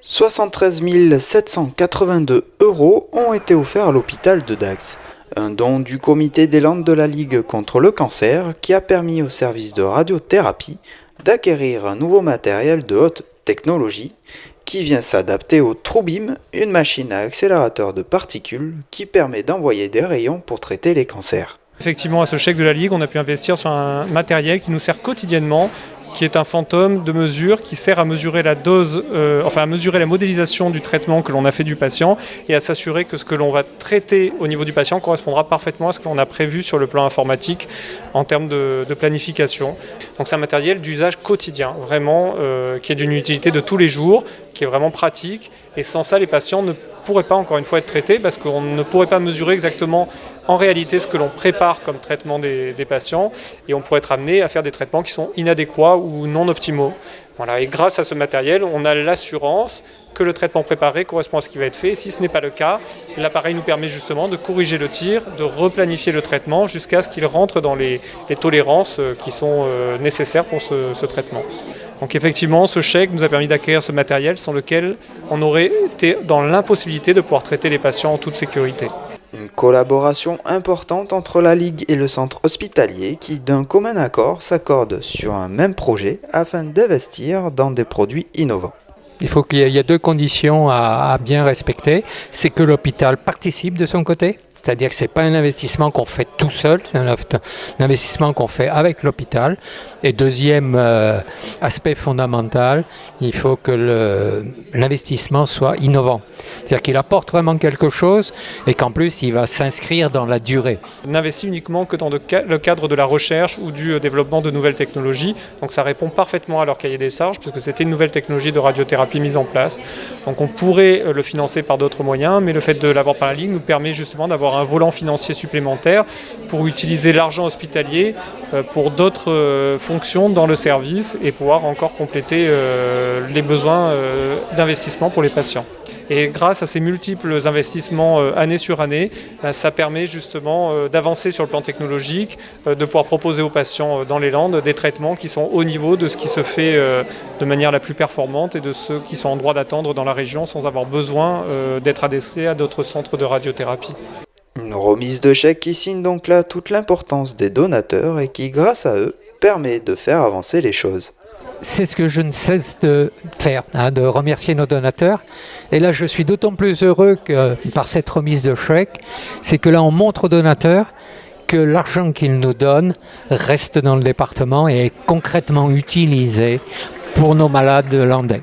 73 782 € ont été offerts à l'hôpital de Dax. Un don du comité des Landes de la Ligue contre le cancer qui a permis au service de radiothérapie d'acquérir un nouveau matériel de haute technologie qui vient s'adapter au TrueBeam, une machine à accélérateur de particules qui permet d'envoyer des rayons pour traiter les cancers. Effectivement, à ce chèque de la Ligue, on a pu investir sur un matériel qui nous sert quotidiennement, qui est un fantôme de mesure qui sert à mesurer la dose, à mesurer la modélisation du traitement que l'on a fait du patient et à s'assurer que ce que l'on va traiter au niveau du patient correspondra parfaitement à ce que l'on a prévu sur le plan informatique en termes de planification. Donc c'est un matériel d'usage quotidien, vraiment, qui est d'une utilité de tous les jours, qui est vraiment pratique, et sans ça les patients ne pourraient pas encore une fois être traités parce qu'on ne pourrait pas mesurer exactement en réalité ce que l'on prépare comme traitement des patients et on pourrait être amené à faire des traitements qui sont inadéquats ou non optimaux. Voilà, et grâce à ce matériel, on a l'assurance que le traitement préparé correspond à ce qui va être fait. Et si ce n'est pas le cas, l'appareil nous permet justement de corriger le tir, de replanifier le traitement jusqu'à ce qu'il rentre dans les tolérances qui sont nécessaires pour ce traitement. Donc effectivement, ce chèque nous a permis d'acquérir ce matériel sans lequel on aurait été dans l'impossibilité de pouvoir traiter les patients en toute sécurité. Une collaboration importante entre la Ligue et le centre hospitalier qui, d'un commun accord, s'accordent sur un même projet afin d'investir dans des produits innovants. Il faut qu'il y ait deux conditions à bien respecter. C'est que l'hôpital participe de son côté, c'est-à-dire que ce n'est pas un investissement qu'on fait tout seul, c'est un investissement qu'on fait avec l'hôpital. Et deuxième aspect fondamental, il faut que l'investissement soit innovant. C'est-à-dire qu'il apporte vraiment quelque chose et qu'en plus il va s'inscrire dans la durée. On n'investit uniquement que dans le cadre de la recherche ou du développement de nouvelles technologies. Donc ça répond parfaitement à leur cahier des charges puisque c'était une nouvelle technologie de radiothérapie mise en place. Donc on pourrait le financer par d'autres moyens, mais le fait de l'avoir par la Ligue nous permet justement d'avoir un volant financier supplémentaire pour utiliser l'argent hospitalier pour d'autres fonctions dans le service et pouvoir encore compléter les besoins d'investissement pour les patients. Et grâce à ces multiples investissements année sur année, ça permet justement d'avancer sur le plan technologique, de pouvoir proposer aux patients dans les Landes des traitements qui sont au niveau de ce qui se fait de manière la plus performante et de ceux qui sont en droit d'attendre dans la région sans avoir besoin d'être adressés à d'autres centres de radiothérapie. Une remise de chèque qui signe donc là toute l'importance des donateurs et qui, grâce à eux, permet de faire avancer les choses. C'est ce que je ne cesse de faire, de remercier nos donateurs. Et là, je suis d'autant plus heureux que par cette remise de chèque, c'est que là, on montre aux donateurs que l'argent qu'ils nous donnent reste dans le département et est concrètement utilisé pour nos malades landais.